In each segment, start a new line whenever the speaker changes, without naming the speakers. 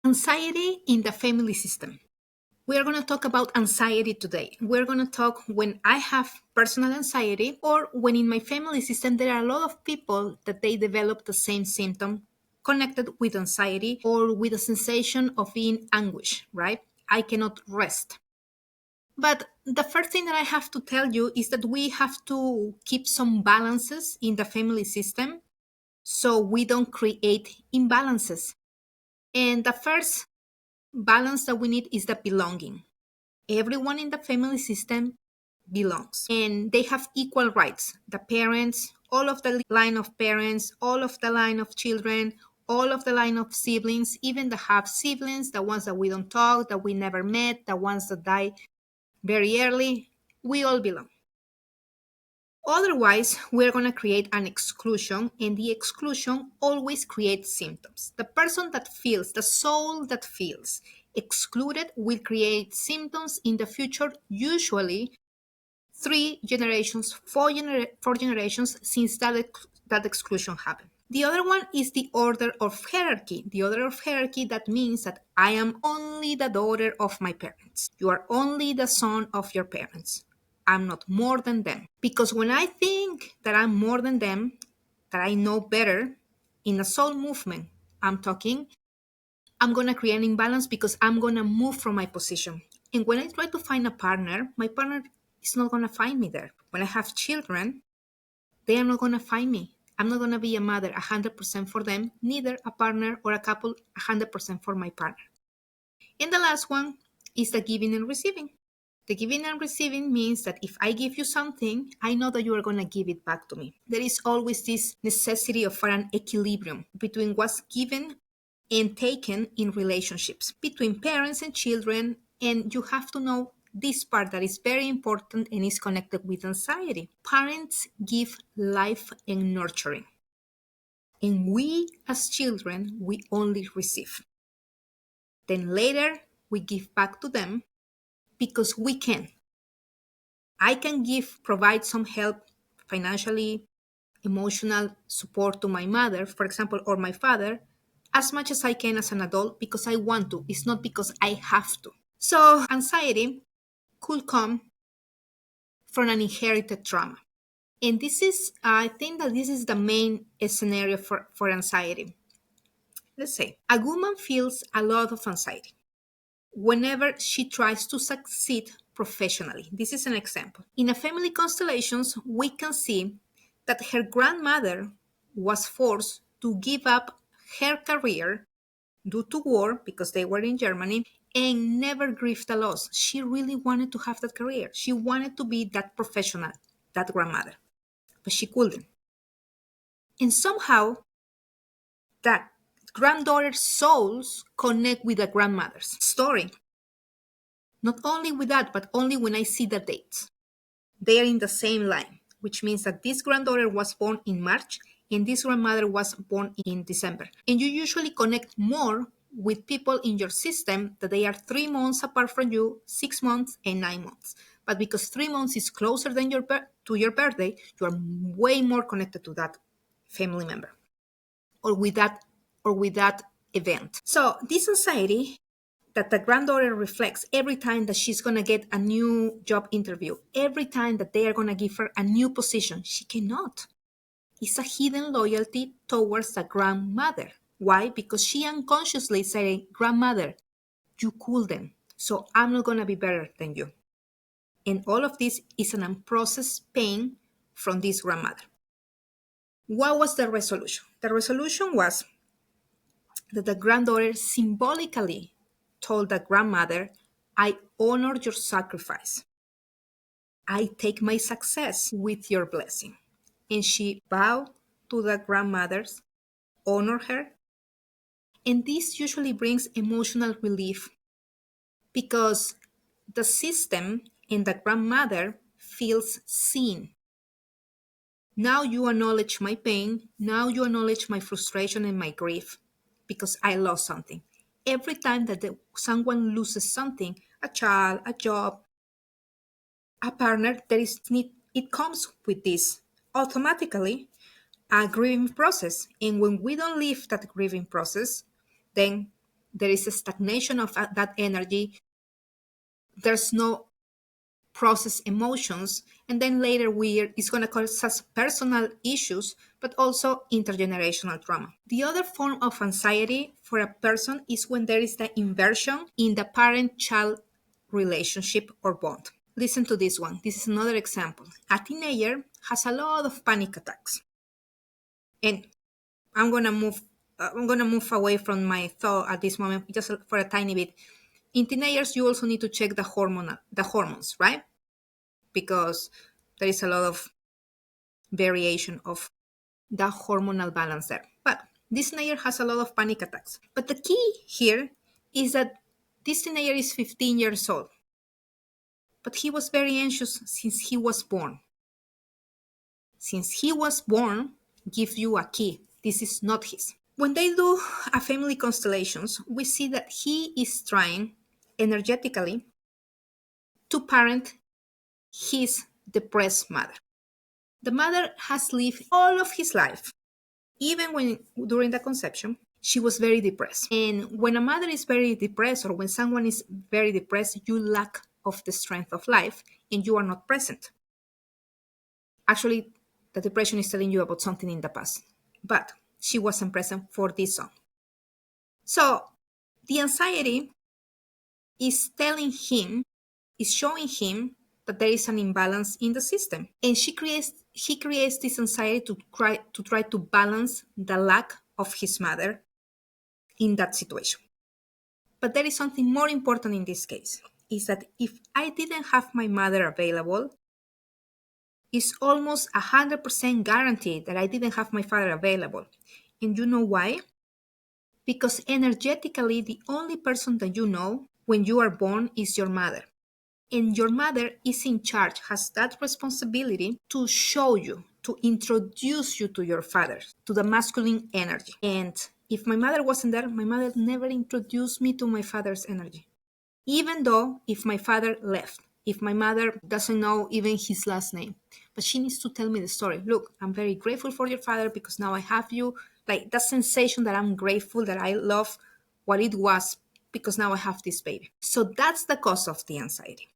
Anxiety in the family system. We are going to talk about anxiety today. We're going to talk when I have personal anxiety or when in my family system there are a lot of people that they develop the same symptom connected with anxiety or with a sensation of being anguish, right? I cannot rest. But the first thing that I have to tell you is that we have to keep some balances in the family system so we don't create imbalances. And the first balance that we need is the belonging. Everyone in the family system belongs and they have equal rights. The parents, all of the line of parents, all of the line of children, all of the line of siblings, even the half siblings, the ones that we don't talk, that we never met, the ones that die very early, we all belong. Otherwise, we're going to create an exclusion, and the exclusion always creates symptoms. The person that feels, the soul that feels excluded will create symptoms in the future, usually 3 generations, four generations since that exclusion happened. The other one is the order of hierarchy. The order of hierarchy, that means that I am only the daughter of my parents. You are only the son of your parents. I'm not more than them. Because when I think that I'm more than them, that I know better, in a soul movement, I'm talking, I'm going to create an imbalance because I'm going to move from my position. And when I try to find a partner, my partner is not going to find me there. When I have children, they are not going to find me. I'm not going to be a mother 100% for them, neither a partner or a couple 100% for my partner. And the last one is the giving and receiving. The giving and receiving means that if I give you something, I know that you are going to give it back to me. There is always this necessity of an equilibrium between what's given and taken in relationships between parents and children. And you have to know this part that is very important and is connected with anxiety. Parents give life and nurturing. And we as children, we only receive. Then later, we give back to them because we can. I can provide some help financially, emotional support to my mother, for example, or my father, as much as I can as an adult because I want to. It's not because I have to. So, anxiety could come from an inherited trauma. And I think that this is the main scenario for anxiety. Let's say a woman feels a lot of anxiety whenever she tries to succeed professionally. This is an example. In a family constellations, we can see that her grandmother was forced to give up her career due to war because they were in Germany and never grieved the loss. She really wanted to have that career. She wanted to be that professional, that grandmother, but she couldn't. And somehow that granddaughter's souls connect with the grandmother's story. Not only with that, but only when I see the dates. They are in the same line, which means that this granddaughter was born in March and this grandmother was born in December. And you usually connect more with people in your system that they are 3 months apart from you, 6 months and 9 months. But because 3 months is closer than to your birthday, you are way more connected to that family member or with that event. So this anxiety that the granddaughter reflects every time that she's going to get a new job interview, every time that they are going to give her a new position, she cannot. It's a hidden loyalty towards the grandmother. Why? Because she unconsciously saying, grandmother, you couldn't, so I'm not going to be better than you. And all of this is an unprocessed pain from this grandmother. What was the resolution? The resolution was that the granddaughter symbolically told the grandmother, I honor your sacrifice. I take my success with your blessing. And she bowed to the grandmothers, honor her. And this usually brings emotional relief because the system and the grandmother feels seen. Now you acknowledge my pain. Now you acknowledge my frustration and my grief because I lost something. Every time that someone loses something, a child, a job, a partner, it comes with this automatically a grieving process. And when we don't live that grieving process, then there is a stagnation of that energy. There's no process emotions, and then later it's going to cause us personal issues, but also intergenerational trauma. The other form of anxiety for a person is when there is the inversion in the parent-child relationship or bond. Listen to this one. This is another example. A teenager has a lot of panic attacks, and I'm gonna move away from my thought at this moment just for a tiny bit. In teenagers, you also need to check the hormones, right? Because there is a lot of variation of the hormonal balance there. But this teenager has a lot of panic attacks. But the key here is that this teenager is 15 years old, but he was very anxious since he was born. Since he was born, gives you a key. This is not his. When they do a family constellations, we see that he is trying energetically to parent his depressed mother. The mother has lived all of his life, even when during the conception, she was very depressed. And when a mother is very depressed, or when someone is very depressed, you lack of the strength of life and you are not present. Actually, the depression is telling you about something in the past, but she wasn't present for this song. So the anxiety is showing him that there is an imbalance in the system. And he creates this anxiety to try to balance the lack of his mother in that situation. But there is something more important in this case, is that if I didn't have my mother available, it's almost 100% guaranteed that I didn't have my father available. And you know why? Because energetically, the only person that you know when you are born is your mother. And your mother is in charge, has that responsibility to show you, to introduce you to your father, to the masculine energy. And if my mother wasn't there, my mother never introduced me to my father's energy. Even though if my father left, if my mother doesn't know even his last name, but she needs to tell me the story. Look, I'm very grateful for your father because now I have you. Like that sensation that I'm grateful, that I love what it was because now I have this baby. So that's the cause of the anxiety.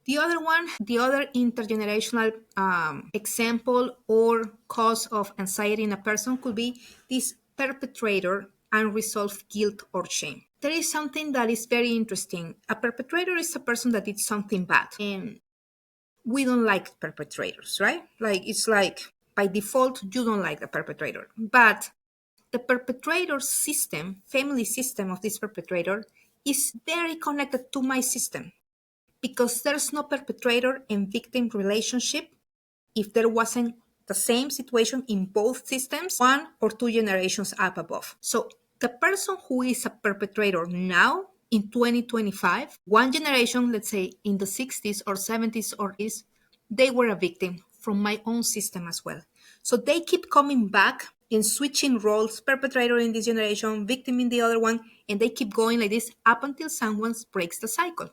The other one, the other intergenerational example or cause of anxiety in a person could be this perpetrator unresolved guilt or shame. There is something that is very interesting. A perpetrator is a person that did something bad, and we don't like perpetrators, right? Like it's like by default, you don't like the perpetrator. But the perpetrator system, family system of this perpetrator is very connected to my system, because there's no perpetrator and victim relationship if there wasn't the same situation in both systems, 1 or 2 generations up above. So the person who is a perpetrator now in 2025, one generation, let's say in the 60s or 70s or 80s, they were a victim from my own system as well. So they keep coming back and switching roles, perpetrator in this generation, victim in the other one, and they keep going like this up until someone breaks the cycle.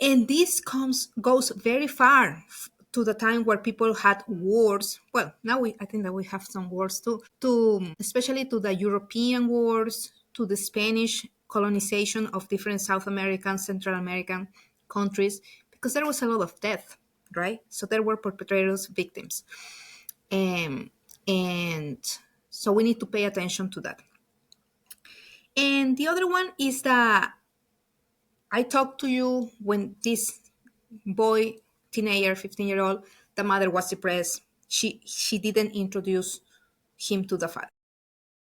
And this goes very far to the time where people had wars. Well, now I think that we have some wars too, especially to the European wars, to the Spanish colonization of different South American, Central American countries, because there was a lot of death, right? So there were perpetrators, victims. And so we need to pay attention to that. And the other one is that I talked to you when this boy, teenager, 15-year-old, the mother was depressed. She didn't introduce him to the father.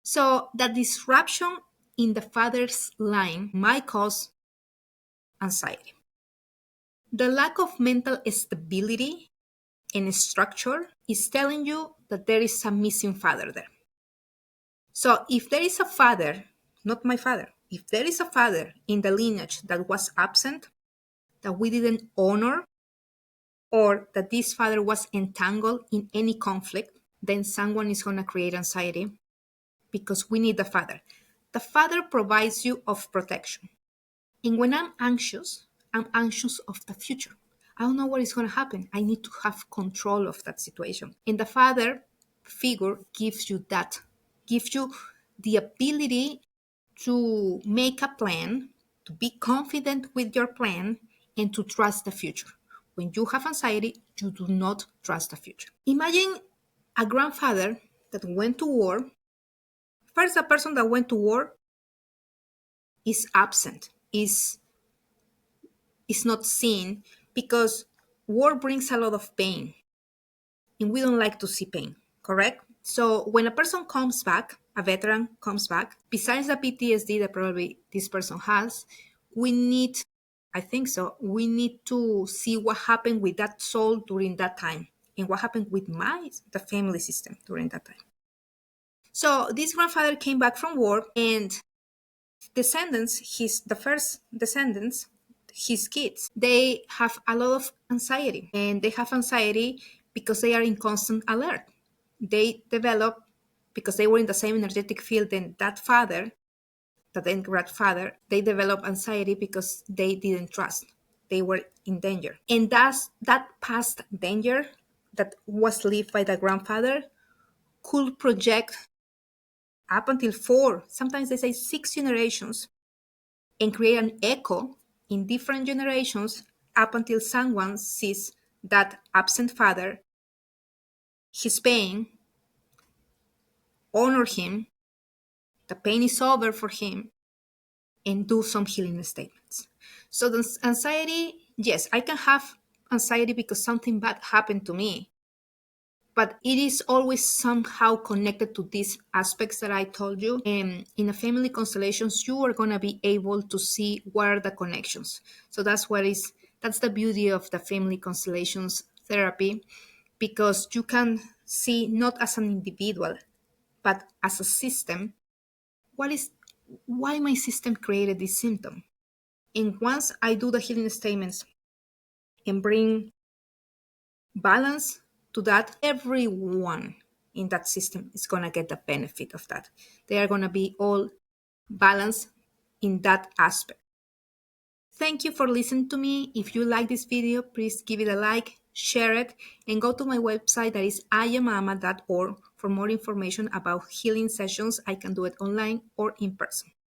So the disruption in the father's line might cause anxiety. The lack of mental stability and structure is telling you that there is a missing father there. So if there is a father, not my father, if there is a father in the lineage that was absent, that we didn't honor, or that this father was entangled in any conflict, then someone is going to create anxiety, because we need the father. The father provides you of protection. And when I'm anxious of the future. I don't know what is going to happen. I need to have control of that situation. And the father figure gives you that, gives you the ability to make a plan, to be confident with your plan, and to trust the future. When you have anxiety, you do not trust the future. Imagine a grandfather that went to war. First, the person that went to war is absent, is not seen, because war brings a lot of pain, and we don't like to see pain, correct? So when a person comes back, a veteran comes back, besides the PTSD that probably this person has, we need, I think so, we need to see what happened with that soul during that time, and what happened with the family system during that time. So this grandfather came back from war, and the first descendants, his kids, they have a lot of anxiety, and they have anxiety because they are in constant alert. They develop, because they were in the same energetic field than that father, the then grandfather, they develop anxiety because they didn't trust. They were in danger. And that past danger that was lived by the grandfather could project up until 4, sometimes they say 6 generations, and create an echo in different generations up until someone sees that absent father, his pain, honor him, the pain is over for him, and do some healing statements. So the anxiety, yes, I can have anxiety because something bad happened to me, but it is always somehow connected to these aspects that I told you. And in a family constellations, you are going to be able to see what are the connections. So that's the beauty of the family constellations therapy, because you can see not as an individual, but as a system, why my system created this symptom. And once I do the healing statements and bring balance to that, everyone in that system is going to get the benefit of that. They are going to be all balanced in that aspect. Thank you for listening to me. If you like this video, please give it a like, share it, and go to my website, that is iamama.org, for more information about healing sessions. I can do it online or in person.